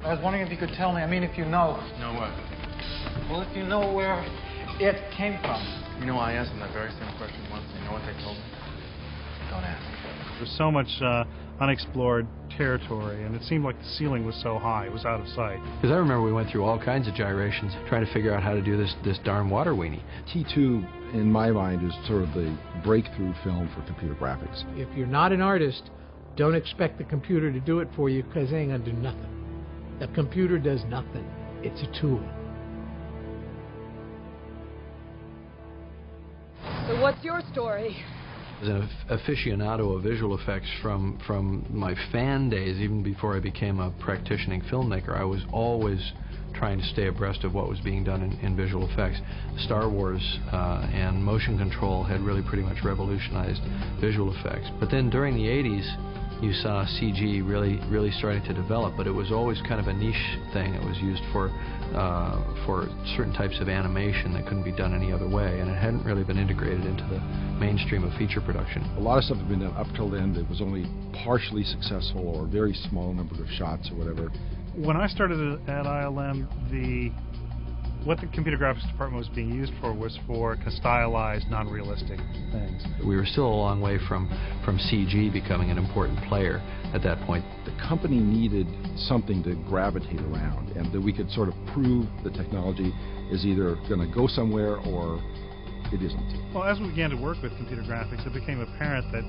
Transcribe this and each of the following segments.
I was wondering if you could tell me, if you know. Know what? Well, if you know where it came from. You know, I asked them that very same question once. You know what they told me? Don't ask. There's so much unexplored territory, and it seemed like the ceiling was so high, it was out of sight. Because I remember we went through all kinds of gyrations trying to figure out how to do this darn water weenie. T2, in my mind, is sort of the breakthrough film for computer graphics. If you're not an artist, don't expect the computer to do it for you, because it ain't going to do nothing. The computer does nothing. It's a tool. So what's your story? As an aficionado of visual effects from my fan days, even before I became a practicing filmmaker, I was always trying to stay abreast of what was being done in visual effects. Star Wars and motion control had really pretty much revolutionized visual effects. But then during the 80s, you saw CG really starting to develop, but it was always kind of a niche thing. It was used for certain types of animation that couldn't be done any other way, and it hadn't really been integrated into the mainstream of feature production. A lot of stuff had been done up till then that was only partially successful or a very small number of shots or whatever. When I started at ILM, what the computer graphics department was being used for was for stylized, non-realistic things. We were still a long way from CG becoming an important player at that point. The company needed something to gravitate around, and that we could sort of prove the technology is either going to go somewhere or it isn't. Well, as we began to work with computer graphics, it became apparent that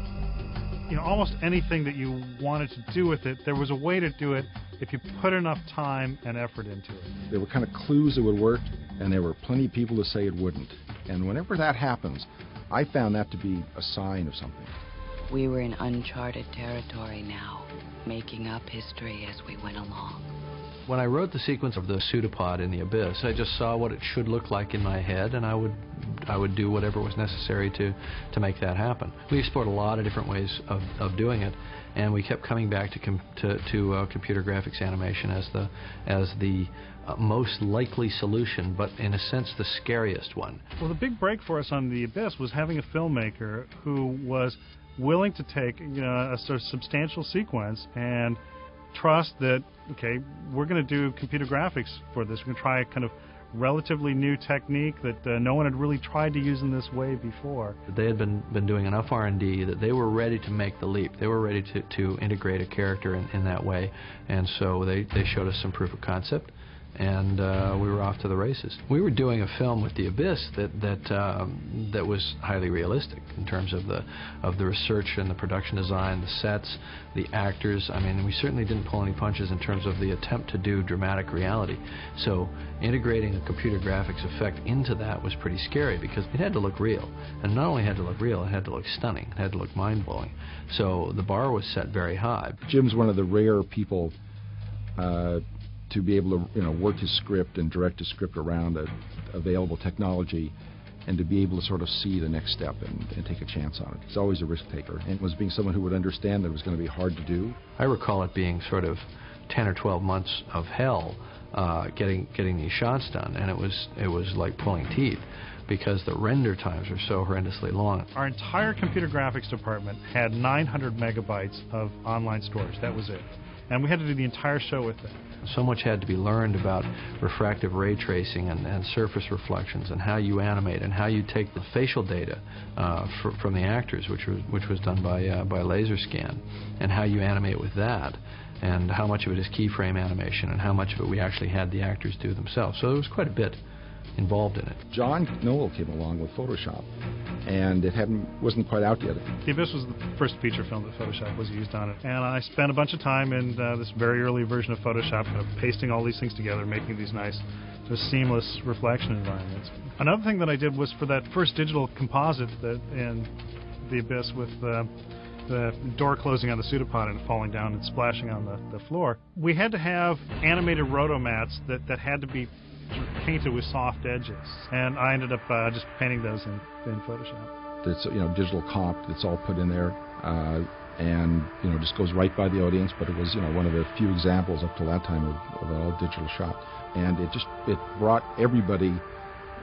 almost anything that you wanted to do with it, there was a way to do it if you put enough time and effort into it. There were kind of clues it would work, and there were plenty of people to say it wouldn't. And whenever that happens, I found that to be a sign of something. We were in uncharted territory now, making up history as we went along. When I wrote the sequence of the pseudopod in the abyss, I just saw what it should look like in my head, and I would do whatever was necessary to make that happen. We explored a lot of different ways of doing it, and we kept coming back to computer graphics animation as the most likely solution, but in a sense the scariest one. Well, the big break for us on the abyss was having a filmmaker who was willing to take a sort of substantial sequence and trust that, okay, we're going to do computer graphics for this. We're going to try a kind of relatively new technique that no one had really tried to use in this way before. They had been doing enough R&D that they were ready to make the leap. They were ready to integrate a character in that way, and so they showed us some proof of concept, and we were off to the races. We were doing a film with the Abyss that was highly realistic in terms of the research and the production design, the sets, the actors. I mean, we certainly didn't pull any punches in terms of the attempt to do dramatic reality. So integrating a computer graphics effect into that was pretty scary because it had to look real. And not only had to look real, it had to look stunning. It had to look mind-blowing. So the bar was set very high. Jim's one of the rare people to be able to work his script and direct his script around available technology, and to be able to sort of see the next step and take a chance on it. He's always a risk taker, and was being someone who would understand that it was going to be hard to do. I recall it being sort of 10 or 12 months of hell getting these shots done, and it was like pulling teeth because the render times are so horrendously long. Our entire computer graphics department had 900 megabytes of online storage. That was it. And we had to do the entire show with it. So much had to be learned about refractive ray tracing and surface reflections and how you animate and how you take the facial data from the actors, which was done by laser scan, and how you animate with that, and how much of it is keyframe animation and how much of it we actually had the actors do themselves. So there was quite a bit involved in it. John Knoll came along with Photoshop, and it wasn't quite out yet. The Abyss was the first feature film that Photoshop was used on it, and I spent a bunch of time in this very early version of Photoshop, kind of pasting all these things together, making these nice, just seamless reflection environments. Another thing that I did was for that first digital composite in The Abyss with the door closing on the pseudopod and falling down and splashing on the floor, we had to have animated rotomats that had to be sort of painted with soft edges, and I ended up just painting those in Photoshop. It's digital comp that's all put in there, and just goes right by the audience. But it was one of the few examples up to that time of an all digital shot, and it brought everybody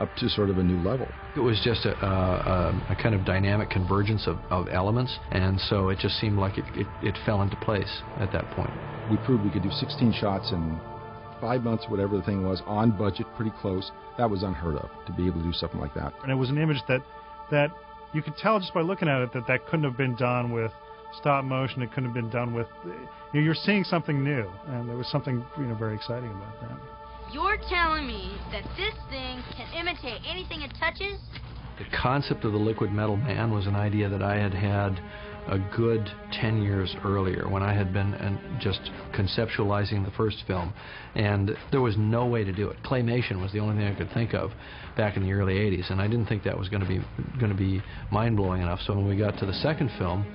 up to sort of a new level. It was just a kind of dynamic convergence of elements, and so it just seemed like it fell into place at that point. We proved we could do 16 shots in 5 months, whatever the thing was, on budget, pretty close. That was unheard of, to be able to do something like that. And it was an image that you could tell just by looking at it that couldn't have been done with stop motion. It couldn't have been done with... You're seeing something new, and there was something very exciting about that. You're telling me that this thing can imitate anything it touches? The concept of the liquid metal man was an idea that I had had a good 10 years earlier when I had been just conceptualizing the first film, and there was no way to do it. Claymation was the only thing I could think of back in the early 80s, and I didn't think that was going to be mind-blowing enough. So when we got to the second film,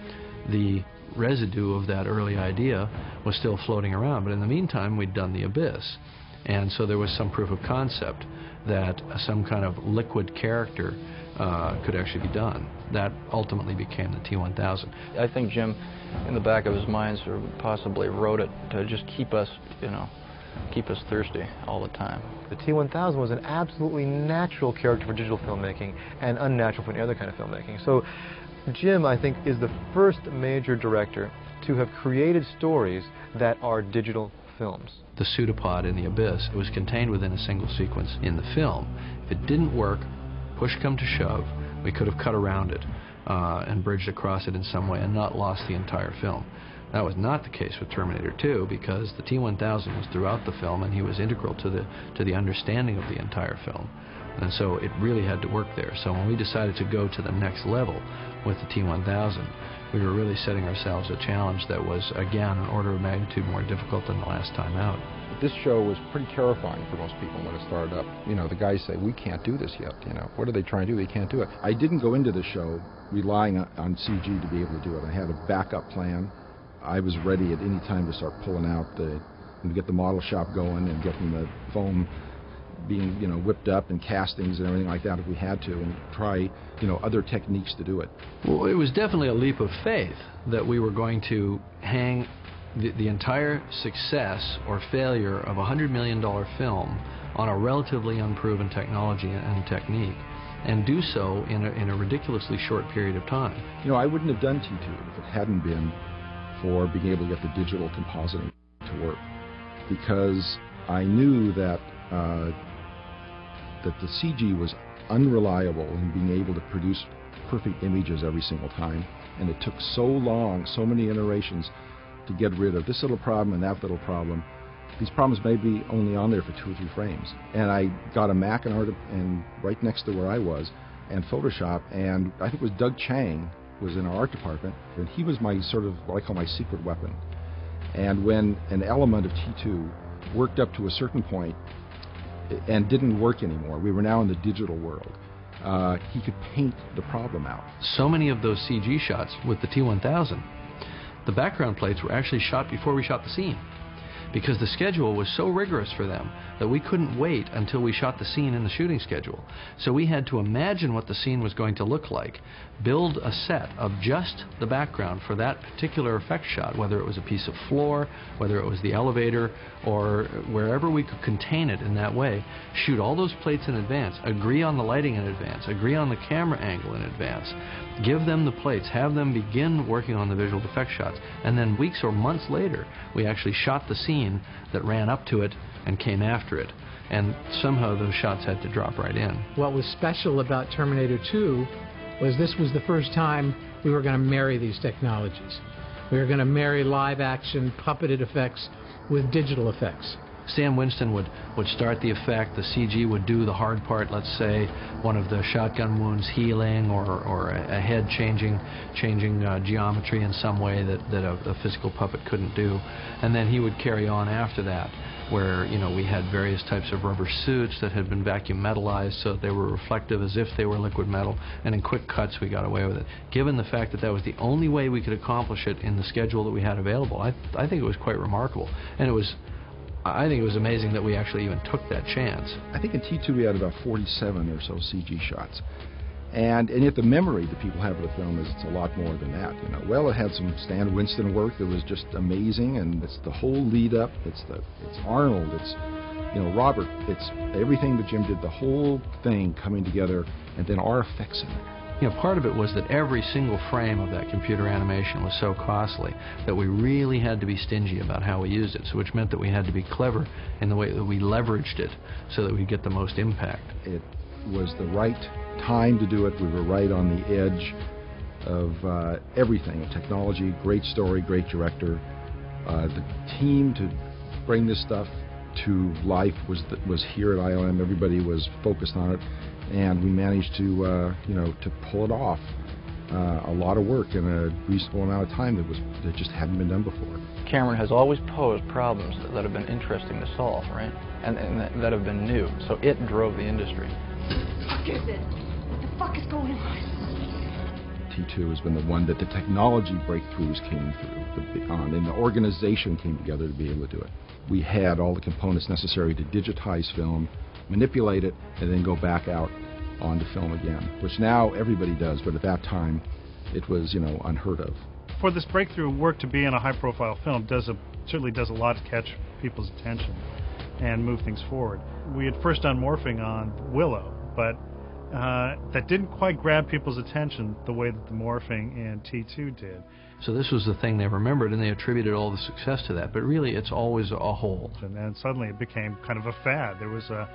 the residue of that early idea was still floating around, but in the meantime we'd done The Abyss, and so there was some proof of concept that some kind of liquid character could actually be done. That ultimately became the T-1000. I think Jim, in the back of his mind, sort of possibly wrote it to just keep us, keep us thirsty all the time. The T-1000 was an absolutely natural character for digital filmmaking and unnatural for any other kind of filmmaking. So Jim, I think, is the first major director to have created stories that are digital films. The pseudopod in The Abyss, it was contained within a single sequence in the film. If it didn't work, push come to shove, we could have cut around it and bridged across it in some way and not lost the entire film. That was not the case with Terminator 2, because the T-1000 was throughout the film and he was integral to the understanding of the entire film. And so it really had to work there. So when we decided to go to the next level with the T-1000, we were really setting ourselves a challenge that was, again, an order of magnitude more difficult than the last time out. This show was pretty terrifying for most people when it started up. The guys say, we can't do this yet. What are they trying to do? They can't do it. I didn't go into the show relying on CG to be able to do it. I had a backup plan. I was ready at any time to start pulling out and get the model shop going and getting the foam being, whipped up and castings and everything like that if we had to, and try, other techniques to do it. Well, it was definitely a leap of faith that we were going to hang the entire success or failure of a $100 million film on a relatively unproven technology and technique, and do so in a ridiculously short period of time. I wouldn't have done T2 if it hadn't been for being able to get the digital compositing to work, because I knew that that the CG was unreliable in being able to produce perfect images every single time, and it took so long, so many iterations to get rid of this little problem and that little problem. These problems may be only on there for 2 or 3 frames. And I got a Mac and right next to where I was, and Photoshop, and I think it was Doug Chang was in our art department, and he was my sort of what I call my secret weapon. And when an element of T2 worked up to a certain point and didn't work anymore, we were now in the digital world, he could paint the problem out. So many of those CG shots with the T-1000, the background plates were actually shot before we shot the scene, because the schedule was so rigorous for them that we couldn't wait until we shot the scene in the shooting schedule. So we had to imagine what the scene was going to look like, build a set of just the background for that particular effect shot, whether it was a piece of floor, whether it was the elevator, or wherever we could contain it in that way, shoot all those plates in advance, agree on the lighting in advance, agree on the camera angle in advance, give them the plates, have them begin working on the visual effect shots, and then weeks or months later we actually shot the scene that ran up to it and came after it, and somehow those shots had to drop right in. What was special about Terminator 2 was this was the first time we were going to marry these technologies. We were going to marry live action puppeted effects with digital effects. Stan Winston would start the effect, the CG would do the hard part, let's say one of the shotgun wounds healing, or a head changing geometry in some way that a physical puppet couldn't do, and then he would carry on after that, where we had various types of rubber suits that had been vacuum metallized so that they were reflective as if they were liquid metal, and in quick cuts we got away with it. Given the fact that that was the only way we could accomplish it in the schedule that we had available, I think it was quite remarkable, and I think it was amazing that we actually even took that chance. I think in T2 we had about 47 or so CG shots. And yet the memory that people have of the film is it's a lot more than that. Well, it had some Stan Winston work that was just amazing, and it's the whole lead up. It's Arnold. It's Robert. It's everything that Jim did. The whole thing coming together, and then our effects in there. Part of it was that every single frame of that computer animation was so costly that we really had to be stingy about how we used it, so which meant that we had to be clever in the way that we leveraged it so that we get the most impact. It was the right time to do it. We were right on the edge of everything, technology, great story, great director. The team to bring this stuff to life was here at ILM. Everybody was focused on it, and we managed to to pull it off. A lot of work in a reasonable amount of time that just hadn't been done before. Cameron has always posed problems that have been interesting to solve, right? And that have been new. So it drove the industry. What is it? What the fuck is going on? T2 has been the one that the technology breakthroughs came through on, and the organization came together to be able to do it. We had all the components necessary to digitize film, manipulate it, and then go back out onto film again, which now everybody does, but at that time it was, unheard of. For this breakthrough work to be in a high-profile film certainly does a lot to catch people's attention and move things forward. We had first done morphing on Willow, but that didn't quite grab people's attention the way that the morphing in T2 did. So this was the thing they remembered, and they attributed all the success to that. But really, it's always a whole. And then suddenly it became kind of a fad. There was a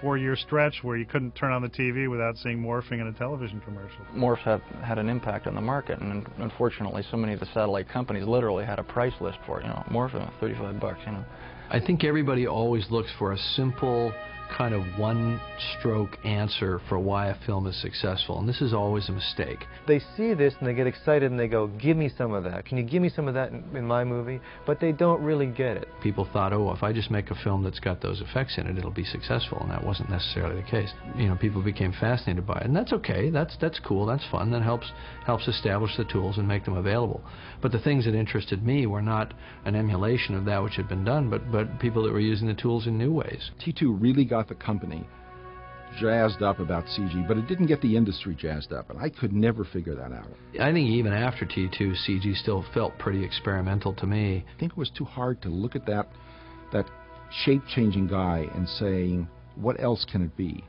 4-year stretch where you couldn't turn on the TV without seeing morphing in a television commercial. Morphs had an impact on the market, and unfortunately, so many of the satellite companies literally had a price list for it. Morph, $35. I think everybody always looks for a simple kind of one-stroke answer for why a film is successful, and this is always a mistake. They see this and they get excited and they go, give me some of that. Can you give me some of that in my movie? But they don't really get it. People thought, oh, if I just make a film that's got those effects in it, it'll be successful, and that wasn't necessarily the case. People became fascinated by it, and that's okay. That's cool. That's fun. That helps establish the tools and make them available. But the things that interested me were not an emulation of that which had been done, but people that were using the tools in new ways. T2 really got the company jazzed up about CG, but it didn't get the industry jazzed up, and I could never figure that out. I think even after T2, CG still felt pretty experimental to me. I think it was too hard to look at that shape-changing guy and saying, what else can it be?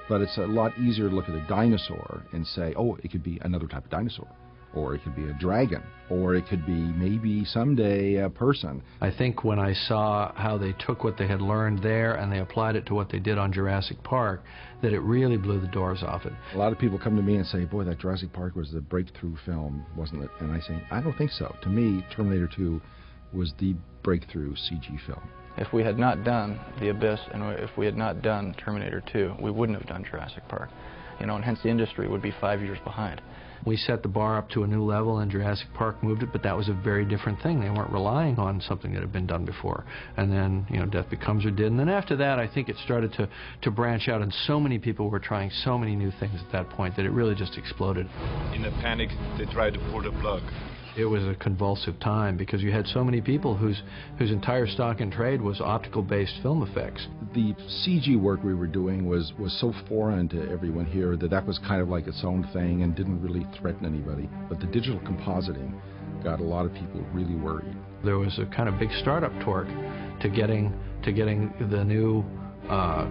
But it's a lot easier to look at a dinosaur and say, oh, it could be another type of dinosaur. Or it could be a dragon, or it could be maybe someday a person. I think when I saw how they took what they had learned there and they applied it to what they did on Jurassic Park, that it really blew the doors off it. A lot of people come to me and say, boy, that Jurassic Park was the breakthrough film, wasn't it? And I say, I don't think so. To me, Terminator 2 was the breakthrough CG film. If we had not done The Abyss and if we had not done Terminator 2, we wouldn't have done Jurassic Park. And hence the industry would be 5 years behind. We set the bar up to a new level, and Jurassic Park moved it, but that was a very different thing. They weren't relying on something that had been done before. And then, Death Becomes Her did. And then after that, I think it started to branch out, and so many people were trying so many new things at that point that it really just exploded. In a panic, they tried to pull the plug. It was a convulsive time because you had so many people whose entire stock in trade was optical-based film effects. The CG work we were doing was so foreign to everyone here that was kind of like its own thing and didn't really threaten anybody. But the digital compositing got a lot of people really worried. There was a kind of big startup torque to getting the new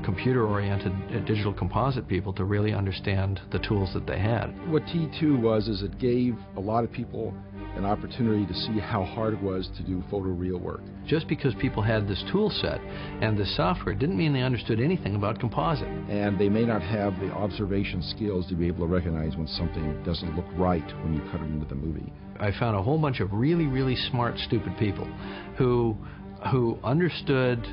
computer-oriented digital composite people to really understand the tools that they had. What T2 was is it gave a lot of people an opportunity to see how hard it was to do photoreal work. Just because people had this tool set and this software didn't mean they understood anything about composite. And they may not have the observation skills to be able to recognize when something doesn't look right when you cut it into the movie. I found a whole bunch of really, really smart, stupid people who understood,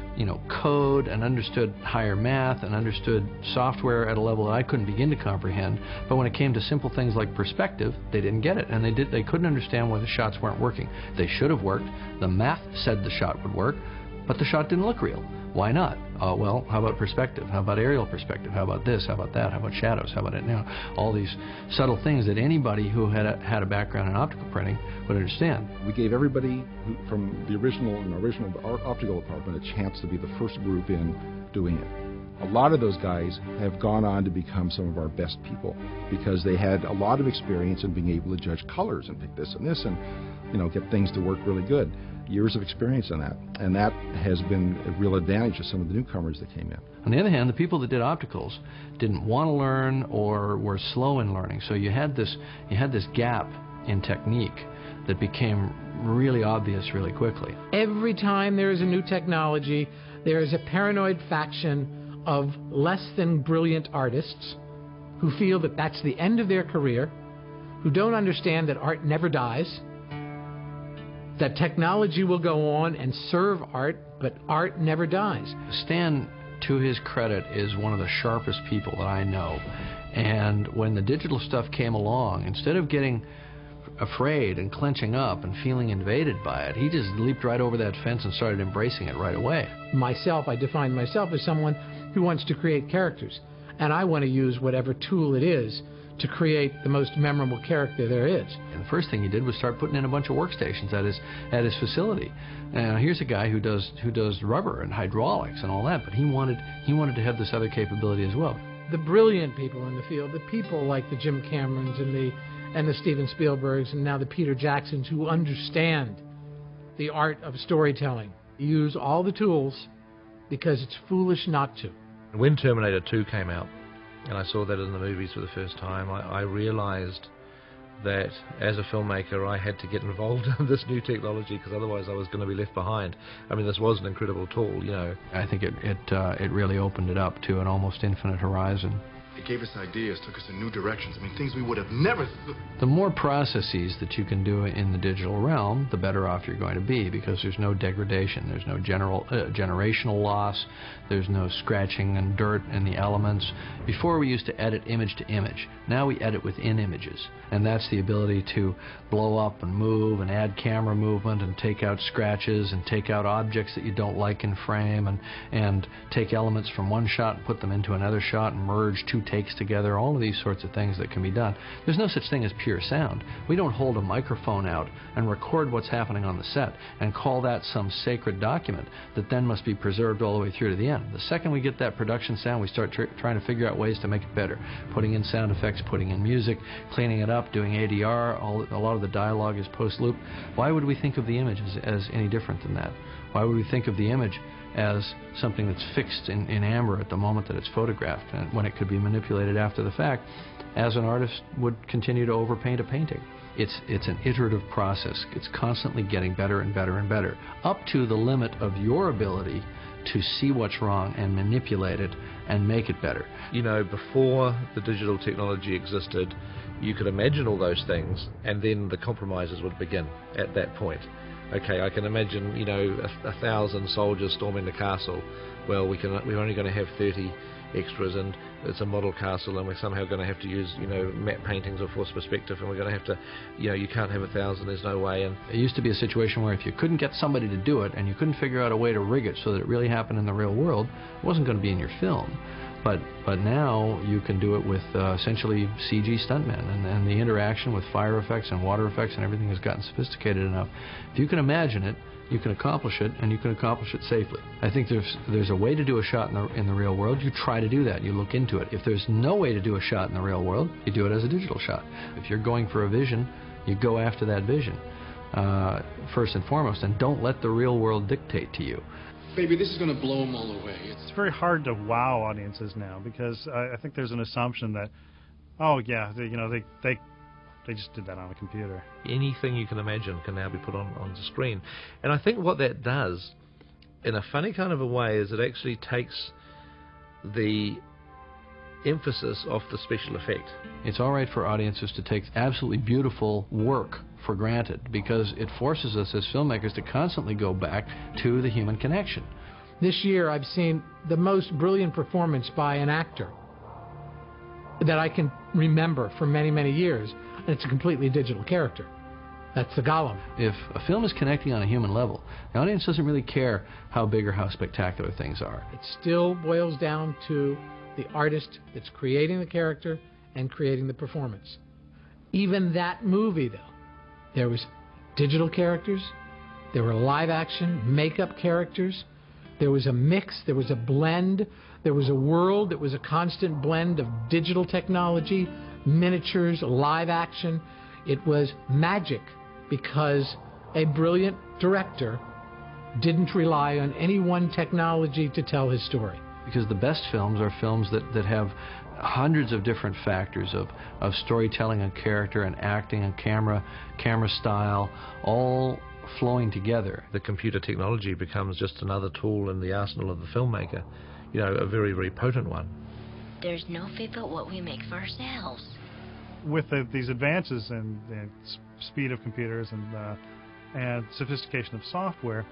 code and understood higher math and understood software at a level that I couldn't begin to comprehend. But when it came to simple things like perspective, they didn't get it, and they couldn't understand why the shots weren't working. They should have worked. The math said the shot would work, but the shot didn't look real. Why not? Well, how about perspective? How about aerial perspective? How about this? How about that? How about shadows? How about it now? All these subtle things that anybody who had a background in optical printing would understand. We gave everybody from the original optical department a chance to be the first group in doing it. A lot of those guys have gone on to become some of our best people because they had a lot of experience in being able to judge colors and pick this and this, and get things to work really good. Years of experience in that, and that has been a real advantage to some of the newcomers that came in. On the other hand, the people that did opticals didn't want to learn or were slow in learning, so you had this gap in technique that became really obvious really quickly. Every time there is a new technology, there is a paranoid faction of less than brilliant artists who feel that that's the end of their career, who don't understand that art never dies, that technology will go on and serve art, but art never dies. Stan, to his credit, is one of the sharpest people that I know. And when the digital stuff came along, instead of getting afraid and clenching up and feeling invaded by it, he just leaped right over that fence and started embracing it right away. I define myself as someone who wants to create characters, and I want to use whatever tool it is to create the most memorable character there is. And the first thing he did was start putting in a bunch of workstations at his facility. Now here's a guy who does rubber and hydraulics and all that, but he wanted to have this other capability as well. The brilliant people in the field, the people like the Jim Camerons and the Steven Spielbergs and now the Peter Jacksons who understand the art of storytelling, use all the tools because it's foolish not to. When Terminator 2 came out, and I saw that in the movies for the first time, I realized that as a filmmaker I had to get involved in this new technology because otherwise I was going to be left behind. I mean, this was an incredible tool, I think it really opened it up to an almost infinite horizon. It gave us ideas, took us in new directions. I mean, things we would have never... The more processes that you can do in the digital realm, the better off you're going to be, because there's no degradation, there's no generational loss, there's no scratching and dirt in the elements. Before we used to edit image to image. Now we edit within images, and that's the ability to blow up and move and add camera movement and take out scratches and take out objects that you don't like in frame and take elements from one shot and put them into another shot and merge two takes together, all of these sorts of things that can be done. There's no such thing as pure sound. We don't hold a microphone out and record what's happening on the set and call that some sacred document that then must be preserved all the way through to the end. The second we get that production sound, we start trying to figure out ways to make it better. Putting in sound effects, putting in music, cleaning it up, doing ADR, a lot of the dialogue is post-loop. Why would we think of the image as any different than that? Why would we think of the image as something that's fixed in amber at the moment that it's photographed, and when it could be manipulated after the fact, as an artist would continue to overpaint a painting? It's an iterative process. It's constantly getting better and better and better, up to the limit of your ability to see what's wrong and manipulate it and make it better. Before the digital technology existed, you could imagine all those things, and then the compromises would begin at that point. Okay, I can imagine, 1,000 soldiers storming the castle. Well, we're only going to have 30 extras, and it's a model castle, and we're somehow going to have to use, matte paintings or forced perspective, and we're going to have to, you can't have 1,000. There's no way. And it used to be a situation where if you couldn't get somebody to do it, and you couldn't figure out a way to rig it so that it really happened in the real world, it wasn't going to be in your film. But now you can do it with essentially CG stuntmen, and the interaction with fire effects and water effects and everything has gotten sophisticated enough. If you can imagine it, you can accomplish it, and you can accomplish it safely. I think there's a way to do a shot in the real world. You try to do that. You look into it. If there's no way to do a shot in the real world, you do it as a digital shot. If you're going for a vision, you go after that vision first and foremost, and don't let the real world dictate to you. Baby, this is going to blow them all away. It's very hard to wow audiences now because I think there's an assumption that, they just did that on a computer. Anything you can imagine can now be put on the screen. And I think what that does, in a funny kind of a way, is it actually takes the emphasis off the special effect. It's all right for audiences to take absolutely beautiful work for granted because it forces us as filmmakers to constantly go back to the human connection. This year I've seen the most brilliant performance by an actor that I can remember for many, many years, and it's a completely digital character. That's the Gollum. If a film is connecting on a human level, the audience doesn't really care how big or how spectacular things are. It still boils down to the artist that's creating the character and creating the performance. Even that movie, though, there was digital characters, there were live action, makeup characters, there was a mix, there was a blend, there was a world that was a constant blend of digital technology, miniatures, live action. It was magic because a brilliant director didn't rely on any one technology to tell his story. Because the best films are films that have hundreds of different factors of storytelling and character and acting and camera style, all flowing together. The computer technology becomes just another tool in the arsenal of the filmmaker, a very, very potent one. There's no fit but what we make for ourselves. With these advances in speed of computers and sophistication of software,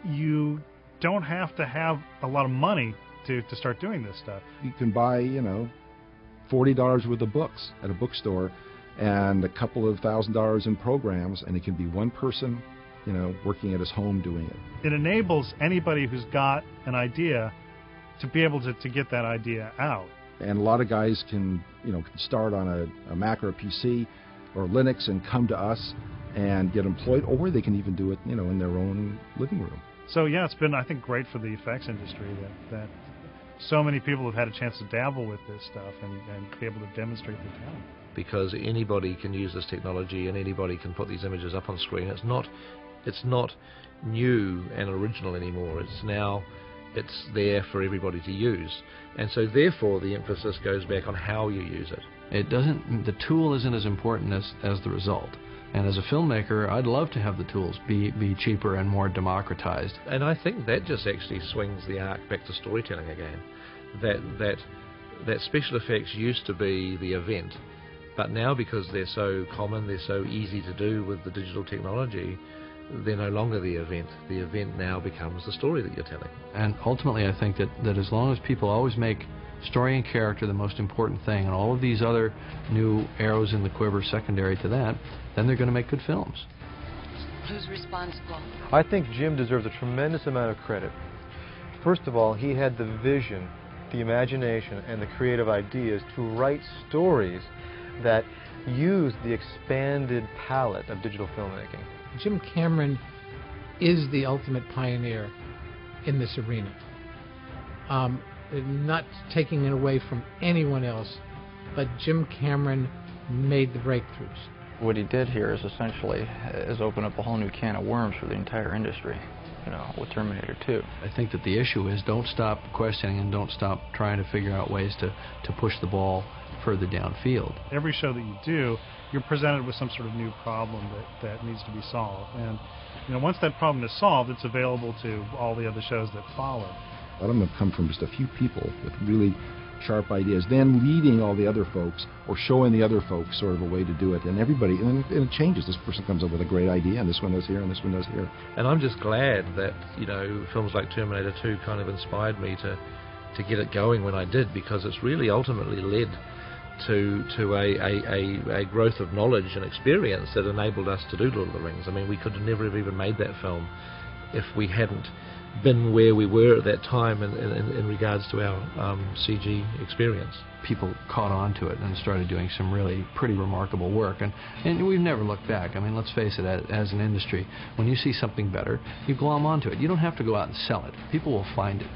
you don't have to have a lot of money to start doing this stuff. You can buy, $40 worth of books at a bookstore and a couple of $1,000 in programs, and it can be one person, working at his home doing it. It enables anybody who's got an idea to be able to get that idea out. And a lot of guys can start on a Mac or a PC or Linux and come to us and get employed, or they can even do it, in their own living room. So yeah, it's been, I think, great for the effects industry that so many people have had a chance to dabble with this stuff and be able to demonstrate their talent. Because anybody can use this technology and anybody can put these images up on screen. It's not new and original anymore. It's there for everybody to use. And so therefore the emphasis goes back on how you use it. The tool isn't as important as the result. And as a filmmaker, I'd love to have the tools be cheaper and more democratized. And I think that just actually swings the arc back to storytelling again. That special effects used to be the event, but now because they're so common, they're so easy to do with the digital technology, they're no longer the event. The event now becomes the story that you're telling. And ultimately, I think that as long as people always make story and character the most important thing, and all of these other new arrows in the quiver secondary to that, then they're going to make good films. Who's responsible? I think Jim deserves a tremendous amount of credit. First of all, he had the vision, the imagination, and the creative ideas to write stories that use the expanded palette of digital filmmaking. Jim Cameron is the ultimate pioneer in this arena. Not taking it away from anyone else, but Jim Cameron made the breakthroughs. What he did here is essentially open up a whole new can of worms for the entire industry, with Terminator 2. I think that the issue is don't stop questioning and don't stop trying to figure out ways to push the ball further downfield. Every show that you do, you're presented with some sort of new problem that needs to be solved. And once that problem is solved, it's available to all the other shows that follow. A lot of them have come from just a few people with really sharp ideas, then leading all the other folks or showing the other folks sort of a way to do it. And it changes. This person comes up with a great idea, and this one does here, and this one does here. And I'm just glad that, films like Terminator 2 kind of inspired me to get it going when I did, because it's really ultimately led to a growth of knowledge and experience that enabled us to do Lord of the Rings. I mean, we could have never have even made that film if we hadn't been where we were at that time in regards to our CG experience. People caught on to it and started doing some really pretty remarkable work, and we've never looked back. I mean, let's face it, as an industry, when you see something better, you glom onto it. You don't have to go out and sell it. People will find it.